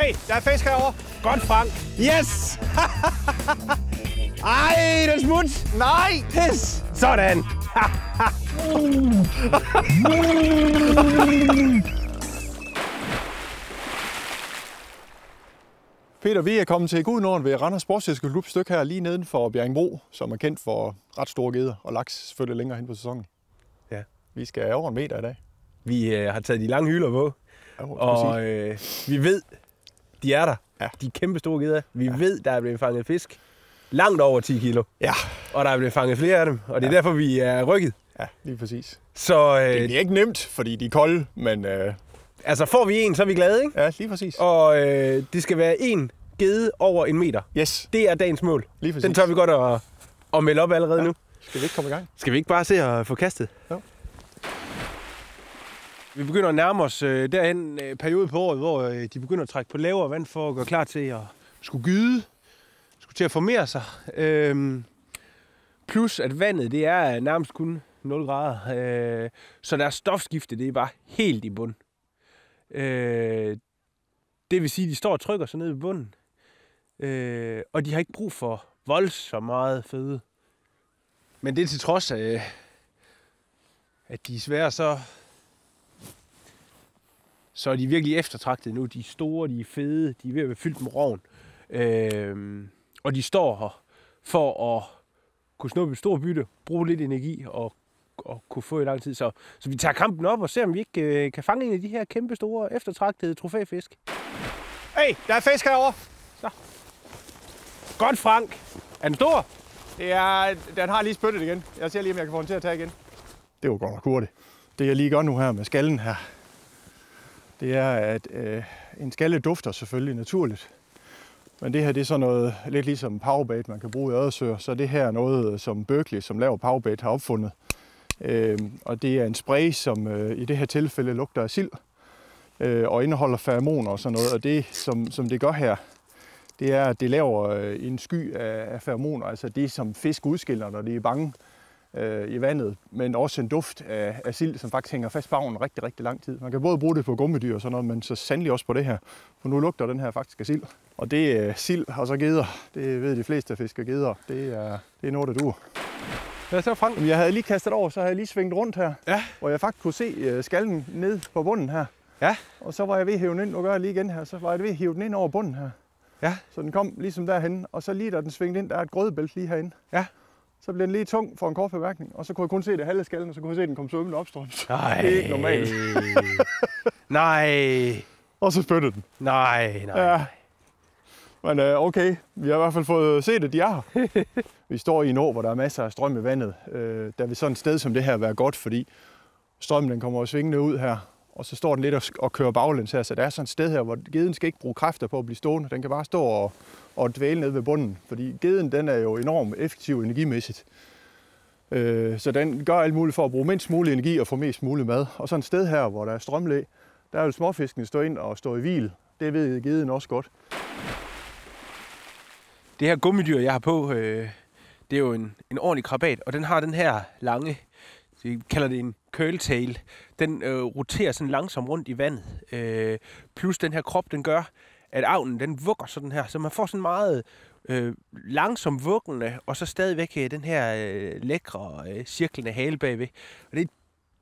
Hey, der er fisk herovre. Godt, Frank. Yes! Ej, det er smut! Nej! Pis! Sådan! Peter, vi er kommet til Gudnorden ved Randers Sportsfiskerklub stykke her lige neden for Bjerringbro, som er kendt for ret store gedder og laks selvfølgelig længere hen på sæsonen. Ja. Vi skal over en meter i dag. Vi har taget de lange hylder på, Ja, og vi ved, de er der. Ja. De er kæmpe store gedder. Vi ved, der er blevet fanget fisk langt over 10 kilo. Ja. Og der er blevet fanget flere af dem, og det er derfor, vi er rykket. Ja, lige præcis. Så Det bliver ikke nemt, fordi de er kolde, men altså får vi en, så er vi glade, ikke? ja, lige præcis. Og det skal være en gede over 1 meter. Yes, Det er dagens mål. lige præcis. Den tør vi godt at melde op allerede nu. Skal vi ikke komme i gang? Skal vi ikke bare se at få kastet? Jo. Vi begynder at nærme os derhen periode på året, hvor de begynder at trække på lavere vand for at gøre klar til at skulle gyde, skulle til at formere sig. Plus at vandet, det er nærmest kun 0 grader. Så deres stofskifte, det er bare helt i bund. Det vil sige, at de står og trykker sig ned i bunden. Og de har ikke brug for voldsomt meget føde. Men det er til trods af, at de er svære, så er de virkelig eftertragtede nu. De er store, de er fede, de er ved at være fyldt med rogn. Og de står her for at kunne snuppe et stort bytte, bruge lidt energi og kunne få i lang tid. Så vi tager kampen op og ser, om vi ikke kan fange en af de her kæmpe store, eftertragtede trofæfisk. Hey, der er fisk herovre. Godt, Frank. Er den stor? Den har lige spyttet igen. Jeg ser lige, om jeg kan få den til at tage igen. Det var godt nok hurtigt. Det jeg lige gør nu her med skallen her, det er, at en skalle dufter selvfølgelig naturligt. Men det her, det er sådan noget lidt ligesom powerbait, man kan bruge i Øresø. Så det her er noget, som Berkeley, som laver powerbait, har opfundet. Og det er en spray, som i det her tilfælde lugter af sild og indeholder feromoner og sådan noget. Og det, som det gør her, det er, at det laver en sky af feromoner, altså det, som fisk udskiller, når de er bange i vandet, men også en duft af sild, som faktisk hænger fast på havnen rigtig, rigtig lang tid. Man kan både bruge det på gummidyr og sådan noget, men så sandelig også på det her, for nu lugter den her faktisk af sild. Og det er sild og så gedder. Det ved de fleste, fisker gedder. Det er noget, der duer. Hvad så, Frank? Jeg havde lige kastet over, så havde jeg lige svinget rundt her, Ja. hvor jeg faktisk kunne se skallen ned på bunden her. Ja. Og så var jeg ved at hive den ind, nu gør jeg lige igen her, så var jeg ved at hive den ind over bunden her. Ja. Så den kom ligesom derhen, og så lige da den svingede ind, der er et grødebælte lige herinde. Ja. Så blev den lige tung for en kort bemærkning, og så kunne jeg kun se det halve skallen, og så kunne jeg se, at den kom svømmende opstrøms. Nej. Det er ikke normalt. Nej. Og så spyttede den. Nej. Ja. Men okay, vi har i hvert fald fået set, at de er her. Vi står i en å, hvor der er masser af strøm i vandet. Der vil sådan et sted som det her være godt, fordi strømmen den kommer svingende ud her. Og så står den lidt og kører baglæns her, så der er sådan et sted her, hvor geden skal ikke bruge kræfter på at blive stående. Den kan bare stå og dvæle ned ved bunden, fordi geden den er jo enormt effektiv energimæssigt. Så den gør alt muligt for at bruge mindst mulig energi og få mest mulig mad. Og sådan et sted her, hvor der er strømlæ, der vil småfiskene stå ind og stå i hvil. Det ved geden også godt. Det her gummidyr, jeg har på, det er jo en ordentlig krabat, og den har den her lange, vi kalder det en curltail. Den roterer sådan langsomt rundt i vandet. Plus den her krop, den gør, at avlen den vugger sådan her, så man får sådan meget langsomt vuggende, og så stadigvæk den her lækre cirklende hale bagved. Og det er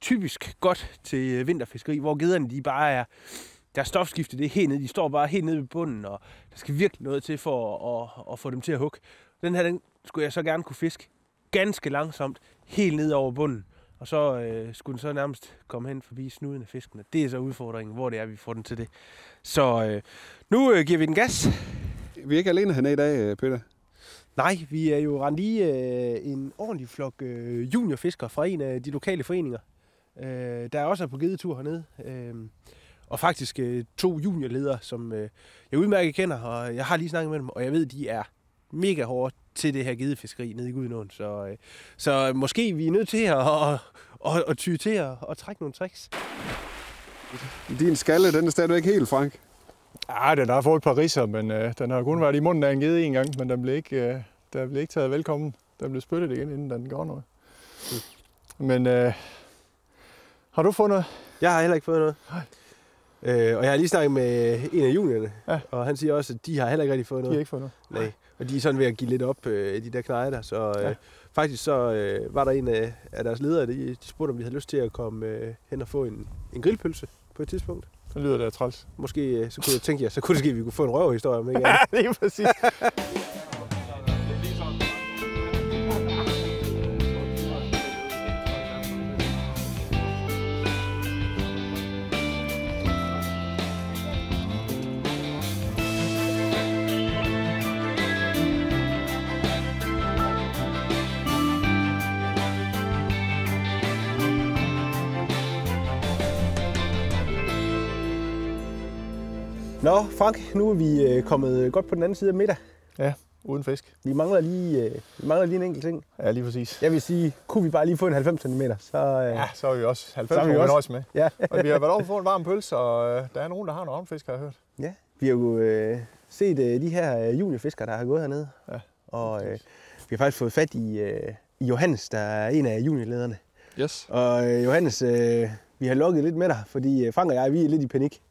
typisk godt til vinterfiskeri, hvor gederne de bare er, deres stofskifte det er helt nede, de står bare helt nede ved bunden, og der skal virkelig noget til for at få dem til at hugge. Den her, den skulle jeg så gerne kunne fiske ganske langsomt, helt ned over bunden. Og så skulle den så nærmest komme hen forbi snuden af fiskene. Det er så udfordringen, hvor det er, vi får den til det. Så nu giver vi den gas. Vi er ikke alene hernede i dag, Peter. Nej, vi er jo rendt i en ordentlig flok juniorfiskere fra en af de lokale foreninger. Der er også på gedetur hernede. Og faktisk 2 juniorledere, som jeg udmærket kender, og jeg har lige snakket med dem, og jeg ved, de er mega hårde til det her gedefiskeri nede i Gudnorden. Så måske vi er nødt til at ty til at trække nogle tricks. Din skalle, den er stadigvæk helt, Frank. Ja, den har fået et par ridser, men den har kun været i munden af en gede en gang, men den blev ikke taget velkommen. Den blev spyttet igen, inden den går noget. Men har du fundet? Jeg har heller ikke fået noget. Og jeg har lige snakket med en af juniorerne, og han siger også, at de har heller ikke rigtig fået noget. De har ikke fået noget. Nej, og de er sådan ved at give lidt op, de der knejder. Så faktisk så var der en af deres ledere, de spurgte, om de havde lyst til at komme hen og få en grillpølse på et tidspunkt. Så lyder det træls. Måske så kunne jeg tænke jer, så kunne det ske, at vi kunne få en røverhistorie om, ikke? Ja, lige præcis. Nå, Frank, nu er vi kommet godt på den anden side af middag. Ja, uden fisk. Vi mangler lige en enkelt ting. Ja, lige præcis. Jeg vil sige, kunne vi bare lige få en 90 cm, så... Ja, så er vi også 90 så er vi også. Også med. Ja. Og vi har været over for en varm pølse, og der er nogen, der har noget fisk, har jeg hørt. Ja, vi har jo set de her juniorfiskere, der har gået hernede. Ja. Og vi har faktisk fået fat i Johannes, der er en af juniorlederne. Yes. Og Johannes, vi har lukket lidt med dig, fordi Frank og jeg, vi er lidt i panik.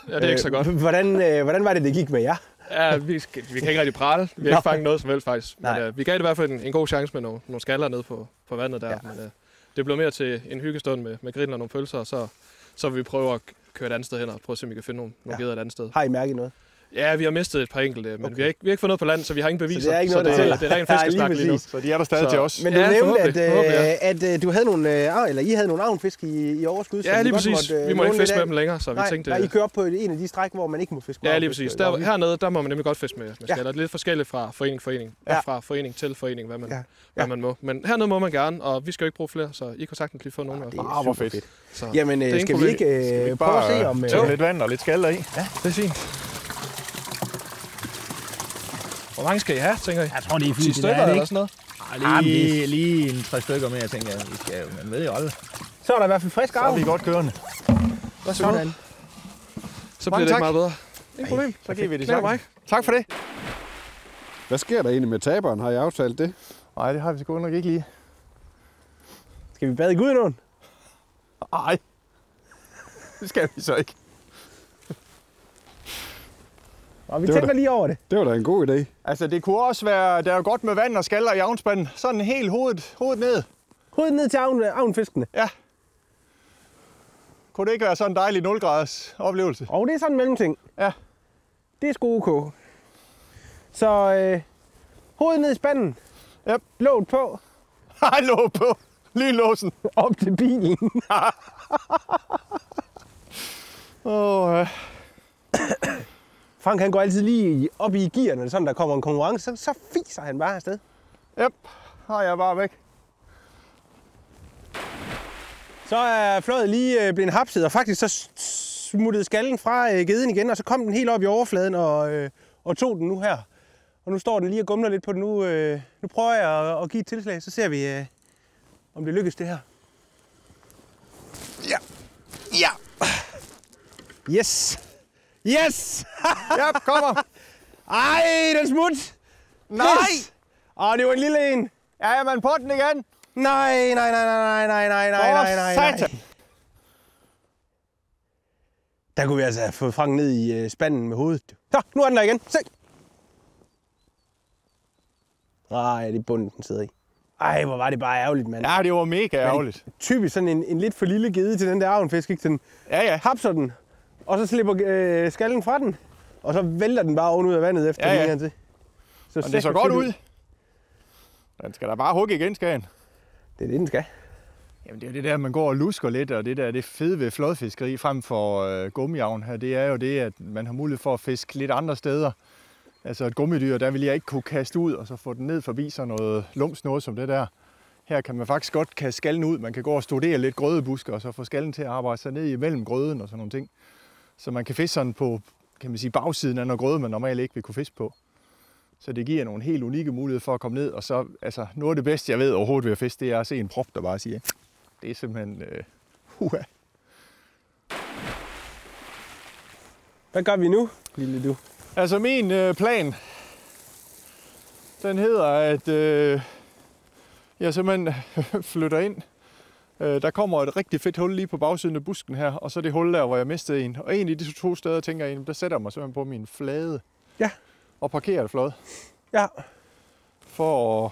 Ja, det er ikke så godt. Hvordan var det gik med jer? Ja, vi kan ikke rigtig prale. Vi har ikke fanget noget som helst, faktisk. Men, vi gav det i hvert fald en god chance med nogle skaller nede på vandet der. Ja. Men det blev mere til en hyggestund med grillen og nogle pølser, og så vil vi prøve at køre et andet sted hen og prøve at se, om vi kan finde nogle geder et andet sted. Har I mærket noget? Ja, vi har mistet et par enkelte, men okay. vi har ikke fået noget på land, så vi har ingen beviser. Så det er ikke noget, det er rent fiskesnak lige nu. Så de er der stadig til os. Men du nævnte, at du havde I havde nogle avnfisk i overskud. Ja, lige præcis. Vi må ikke fiske med dem længere, så vi tænkte... Nej, I kører op på en af de stræk, hvor man ikke må fiske med. Ja, lige præcis. Hernede, der må man nemlig godt fiske med skaller. Lidt forskelligt fra forening. Fra forening til forening, hvad man må. Men hernede må man gerne, og vi skal jo ikke bruge flere, så I kan sagtens lige få nogle af dem. Hvor fedt. Jamen, skal vi ikke prøve at se om... lidt vand og lidt skaller i? Ja, det er fint. Hvor mange skal I have, tænker I? Jeg tror, det er 10 stykker eller sådan noget? Lige en 3 stykker mere, tænker jeg. Vi skal jo, man ved jo aldrig. Så er der i hvert fald frisk arv. Så er vi godt kørende. Sådan. Så bliver det ikke meget bedre. Ingen problem. Så giver vi det sammen. Tak for det. Hvad sker der egentlig med taberen? Har I aftalt det? Nej, det har vi sgu nok ikke lige. Skal vi bade i Gudenåen? Nej, det skal vi så ikke. Og vi tænker lige over det. Det var da en god idé. Altså, det kunne også være, der er godt med vand og skaller i avnspanden. Sådan helt hovedet ned. Hovedet ned til avnfiskene? Ja. Kunne det ikke være sådan en dejlig 0-graders oplevelse? Og det er sådan en mellemting. Ja. Det er sgu ok. Så hovedet ned i spanden. Yep. Låget på. Hej, låg på. Lynlåsen. Op til bilen. Frank han går altid lige op i gearne, sådan der kommer en konkurrence, så fiser han bare afsted. Yep, har jeg bare væk. Så er fløjet lige blevet hapset, og faktisk så smuttede skallen fra geden igen, og så kom den helt op i overfladen og tog den nu her. Og nu står den lige og gumler lidt på den. Nu prøver jeg at give et tilslag, så ser vi, om det lykkes det her. Ja. Ja. Yes. Yes! Ja, kommer. Ej, den smut! Nej! Yes. Det var en lille en. Ja, man på den igen. Nej. Der kunne vi altså have fået Frank ned i spanden med hovedet. Så, nu er den der igen. Se! Nej, det er bunden, den sidder i. Ej, hvor var det bare ærgerligt, mand. Ja, det var mega ærgerligt. Typisk sådan en lidt for lille gede til den der avnfisk, ikke? Den hapser den, og så slipper skallen fra den, og så vælter den bare oven ud af vandet efter den til. Så det så godt ud. Den skal da bare hugge igen, skal den. Det er det, den skal. Jamen det er jo det der, man går og lusker lidt, og det fede ved flådfiskeri frem for gummiavn her, det er jo det, at man har mulighed for at fiske lidt andre steder. Altså et gummidyr, der vil jeg ikke kunne kaste ud, og så få den ned forbi sådan noget lumps noget som det der. Her kan man faktisk godt kaste skallen ud. Man kan gå og studere lidt grødebusker, og så få skallen til at arbejde sig ned imellem grøden og sådan nogle ting. Så man kan fiske sådan på, kan man sige, bagsiden af noget grøde, man normalt ikke vil kunne fiske på. Så det giver nogle helt unikke muligheder for at komme ned. Og så, altså, noget af det bedste, jeg ved overhovedet ved at fiske, det er at se en prop, der bare siger, det er simpelthen, Hvad gør vi nu, lille du? Altså min plan, den hedder, at jeg simpelthen flytter ind Der kommer et rigtig fedt hul lige på bagsiden af busken her, og så det hul der, hvor jeg mistede en. Og en af de 2 steder, tænker jeg, der sætter jeg mig simpelthen på min flade. Ja. Og parkerer det flot. Ja. For at...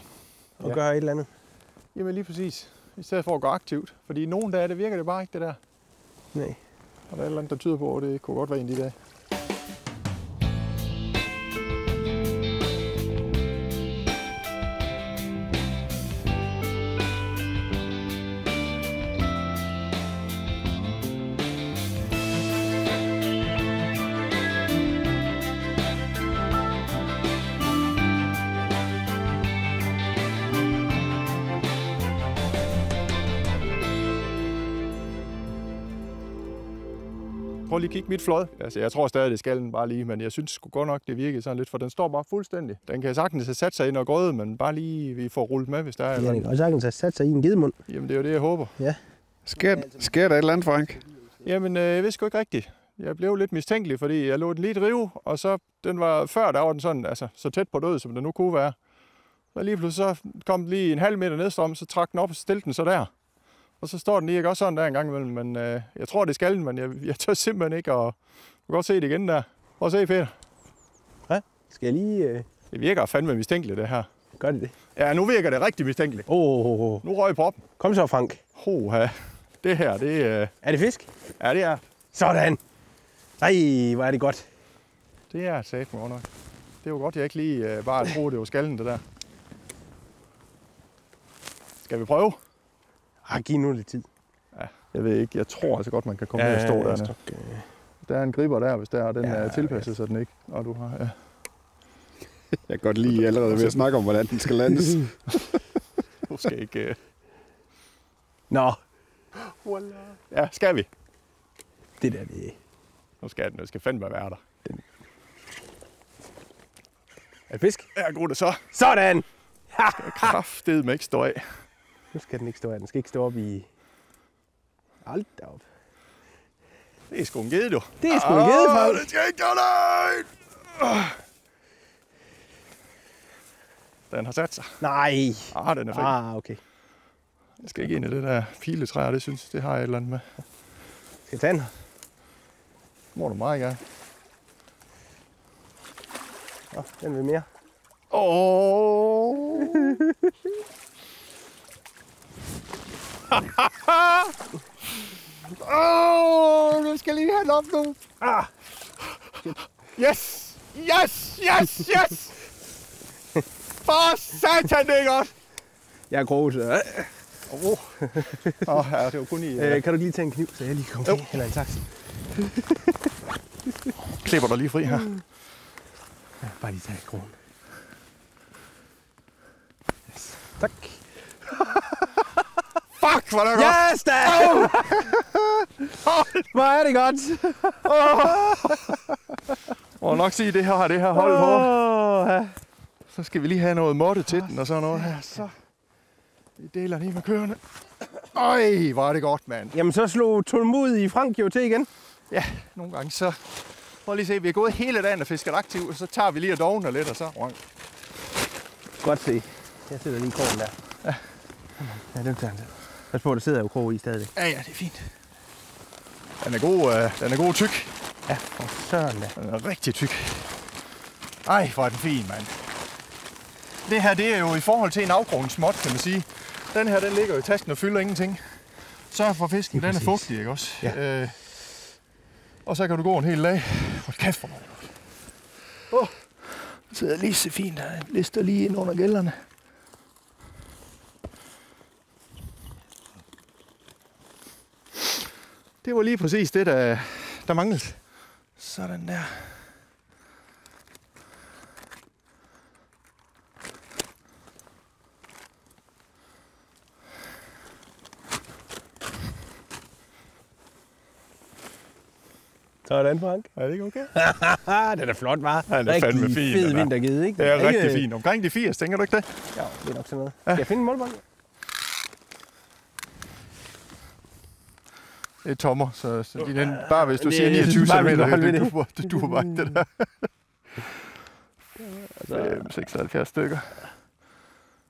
Og gøre et eller andet. Jamen lige præcis. I stedet for at gå aktivt. Fordi nogle dage, det virker det bare ikke, det der. Nej. Og der er et eller andet, der tyder på, at det kunne godt være en af de dage. Prøv lige at kigge mit flåd. Altså, jeg tror stadig, det skal den bare lige, men jeg synes sgu godt nok, det virkede sådan lidt, for den står bare fuldstændig. Den kan sagtens have sat sig ind og grøde, men bare lige vi får rullet med, hvis der er. Ja, den kan også sagtens have sat sig i en gedemund. Jamen, det er jo det, jeg håber. Ja. Sker der et eller andet, Frank? Jamen, jeg vidste sgu ikke rigtigt. Jeg blev lidt mistænkelig, fordi jeg lå den lige drive, og så den var før, der var den sådan, altså så tæt på død, som den nu kunne være. Så lige pludselig så kom den lige en halv meter nedstrøm, så trak den op og stillede den så der. Og så står den lige ikke også sådan der en gang imellem, men jeg tror, det skal den, men jeg tør simpelthen ikke, og du kan godt se det igen der. Prøv at se, Peter. Ja, skal jeg lige... Det virker fandme mistænkeligt, det her. Gør det det? Ja, nu virker det rigtig mistænkeligt. Nu røg proppen. Kom så, Frank. Hoha. Det her, det... Er det fisk? Ja, det er. Sådan. Ej, hvor er det godt. Det er sat mig nok. Det var godt, jeg ikke lige bare troede, det var skallen, det der. Skal vi prøve? Giv nu lidt tid. Ja, jeg ved ikke. Jeg tror altså godt, man kan komme ned og stå dernede. Der er en griber der, hvis der er. Den er tilpasset, så den ikke. Og du har, ja. Jeg kan godt lide allerede ved at snakke om, hvordan den skal landes. Du skal ikke... Nå. Ja, skal vi? Det der, det... Nu skal den. Det skal fandme være der. Er det fisk? Ja, god det så. Sådan! Kraftedeme ikke stå af. Nu skal den ikke stå af. Den skal ikke stå op i... Hold da op. Det er sgu en gede, du. Det er sgu en gede, Frank. Det skal ikke gøre dig! Den har sat sig. Nej. Den er fri. Okay. Jeg skal ikke ind i det der filetræer, det har jeg et eller andet med. Skal jeg tage den? Må du meget gerne. Den vil mere. Du skal lige have den op nu. Yes! Yes! Yes! Yes! For satan, det er godt! Jeg er grov, så... Ja, det var kun i... Kan du lige tage en kniv, så jeg lige kommer til? Eller en taxa? Klipper dig lige fri her. Ja, bare lige tage kronen. Yes. Tak. Fuck, hvor er det godt! Yes, da! Hvor er det godt! Må nok sige, det her hold hårdt. Så skal vi lige have noget måtte til den og sådan noget her. Så vi deler lige med køerne. Øj, hvor er det godt, mand. Jamen, så slog tålmodige Frank jo til igen. Ja, nogle gange så... Prøv lige at se, vi er gået hele dagen og fisket aktivt, og så tager vi lige og dovner lidt, og så... Godt se. Jeg sætter lige krogen der. Ja, den tager han. Pas på, der sidder jo krog i stadig. Ja, det er fint. Den er god tyk. Ja, for søren da. Den er rigtig tyk. Ej, hvor er den fin, mand. Det her, det er jo i forhold til en afkrogen småt, kan man sige. Den her, den ligger jo i tasken og fylder ingenting. Sørg for fisken, den er fugtig, ikke også? Ja. Og så kan du gå en hel dag. Hold kæft, hvor er det godt. Så sidder lige så fint her. Lister lige ind under gælderne. Det var lige præcis det, der manglede. Sådan der. Sådan, Frank. Er det ikke okay? Den er flot, hva'? Den er fandme fin. Fed vintergede, ikke? Det er rigtig fint. Omkring de 80, tænker du ikke det? Ja, det er nok sådan noget. Skal jeg finde en målbånd? Det er tommer, så den, bare hvis du siger 29 cm, det duer bare ikke det der. 76 stykker.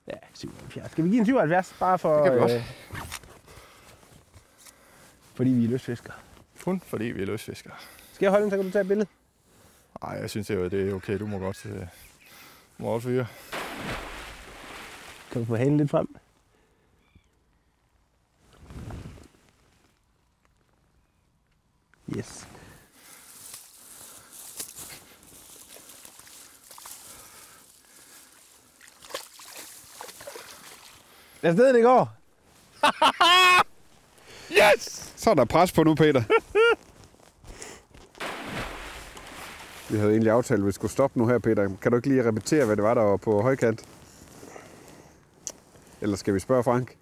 Ja, 77. Skal vi give en 77? Bare for... Det kan vi godt. Fordi vi er lystfiskere. Kun fordi vi er løsfiskere. Skal jeg holde den, så kan du tage et billede? Nej, jeg synes jo, det er okay. Du må godt fyre. Kan du få halen lidt frem? Yes. Afsted det går. Yes! Så er der pres på nu, Peter. Vi havde egentlig aftalt, at vi skulle stoppe nu her, Peter. Kan du ikke lige repetere, hvad det var, der var på højkant? Eller skal vi spørge Frank?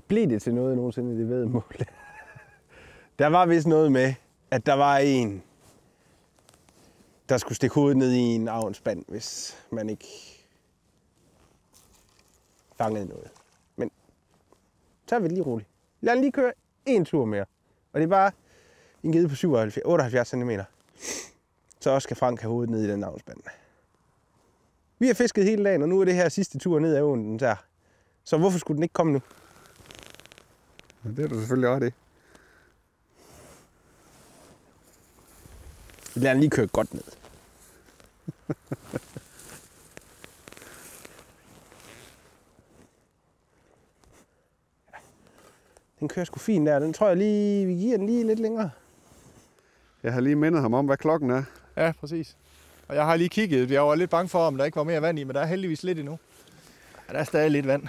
Blev det til noget nogensinde, det væddemål? Der var vist noget med, at der var en, der skulle stikke hovedet ned i en avnsband, hvis man ikke fangede noget. Men så er vi lige roligt. Lad os lige køre en tur mere. Og det er bare en gede på 78 cm. Så også skal Frank have hovedet ned i den avnsband. Vi har fisket hele dagen, og nu er det her sidste tur ned ad åen, der. Så hvorfor skulle den ikke komme nu? Det er du selvfølgelig ret i. Lad den lige køre godt ned. Den kører sgu fint der. Den tror jeg lige, vi giver den lige lidt længere. Jeg har lige mindet ham om, hvad klokken er. Ja, præcis. Og jeg har lige kigget. Jeg var lidt bange for, om der ikke var mere vand i, men der er heldigvis lidt endnu. Ja, der er stadig lidt vand.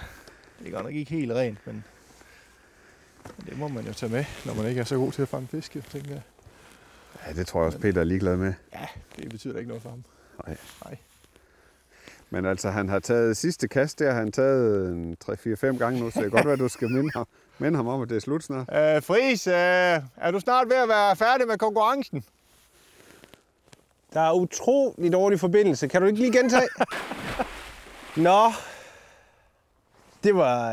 Det er godt nok ikke helt rent, men det må man jo tage med, når man ikke er så god til at fange fisk, tænker jeg. Ja, det tror jeg også, Peter er ligeglad med. Ja, det betyder ikke noget for ham. Nej. Men altså, han har taget sidste kast, der har han taget 3-4-5 gange nu, så det er godt være, at du skal minde ham om, at det er slut snart. Friis, er du snart ved at være færdig med konkurrencen? Der er utrolig dårlig forbindelse. Kan du ikke lige gentage? Nå. Det var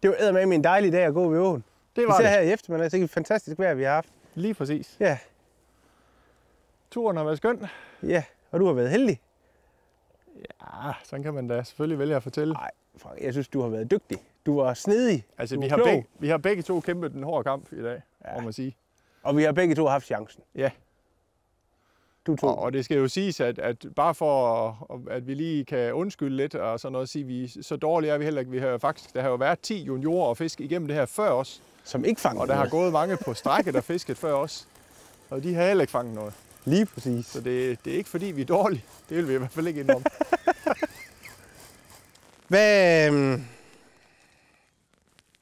eddermame en dejlig dag at gå ved åen. Det var det. det. Her i eftermiddag, det er et fantastisk vejr, vi har haft. Lige præcis. Ja. Turen har været skøn. Ja, og du har været heldig. Ja, sådan kan man da selvfølgelig vælge at fortælle. Nej, Frank, jeg synes, du har været dygtig. Du var snedig. Altså, vi har begge to kæmpet den hårde kamp i dag, må man sige. Og vi har begge to haft chancen. Ja. Du to. Og det skal jo siges, at bare for at vi lige kan undskylde lidt og sådan noget, sige, vi så dårlige er vi heller ikke. Vi har faktisk, der har jo været 10 juniorer og fisk igennem det her før os. Som ikke fangede Og der noget. har gået mange på strækket og fisket før os. Og de har heller ikke fanget noget. Lige præcis. Så det er ikke fordi, vi er dårlige. Det vil vi i hvert fald ikke indrømme.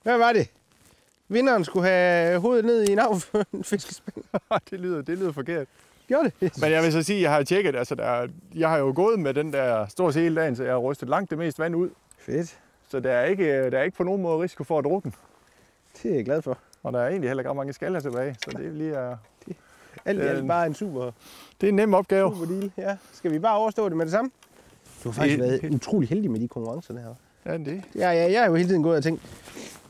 Hvad var det? Vinderen skulle have hovedet ned i en fiskespand. det lyder forkert. Gjorde det? Men jeg vil så sige, at jeg har tjekket, altså jeg har jo gået med den der stort set hele dagen, så jeg har rystet langt det meste vand ud. Fedt. Så der er ikke på nogen måde risiko for at drukne. Det er jeg glad for. Og der er egentlig heller ikke ret mange skaller tilbage, så det lige er... Alt i alt bare en super Det er en nem opgave. deal. Ja. Skal vi bare overstå det med det samme? Du har faktisk været utrolig heldig med de konkurrencer her. Ja, det. Jeg er jo hele tiden gået og tænkt,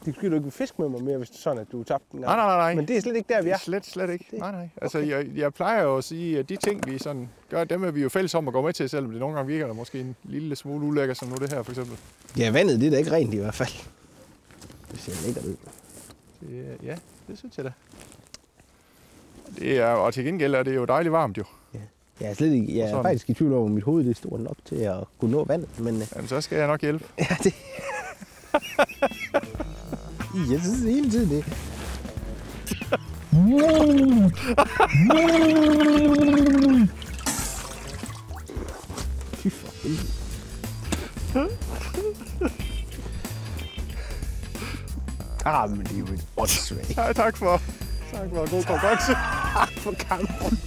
det skulle du ikke fisk med mig mere, hvis det er sådan, at du tabte en gang. Nej. Men det er slet ikke der, vi er. Slet ikke. Nej. Altså, jeg plejer jo at sige, at de ting, vi sådan gør, dem er vi jo fælles om at gå med til, selvom det nogle gange virker der måske en lille smule ulækker, som nu det her for eksempel. Ja, vandet det er da ikke rent i hvert fald. Det ser lækkert ud. Ja, det synes jeg da. Det er, og til gengæld er det jo dejligt varmt jo. Ja. Jeg er slet ikke, jeg er faktisk i tvivl over, mit hoved det er stort nok til at kunne nå vandet. Men, jamen, så skal jeg nok hjælpe. Ja, det... Jeg synes hele tiden det. Fy for helvede. Men det er jo et åndssvagt. Ja, tak for god konkurrence. For kampen.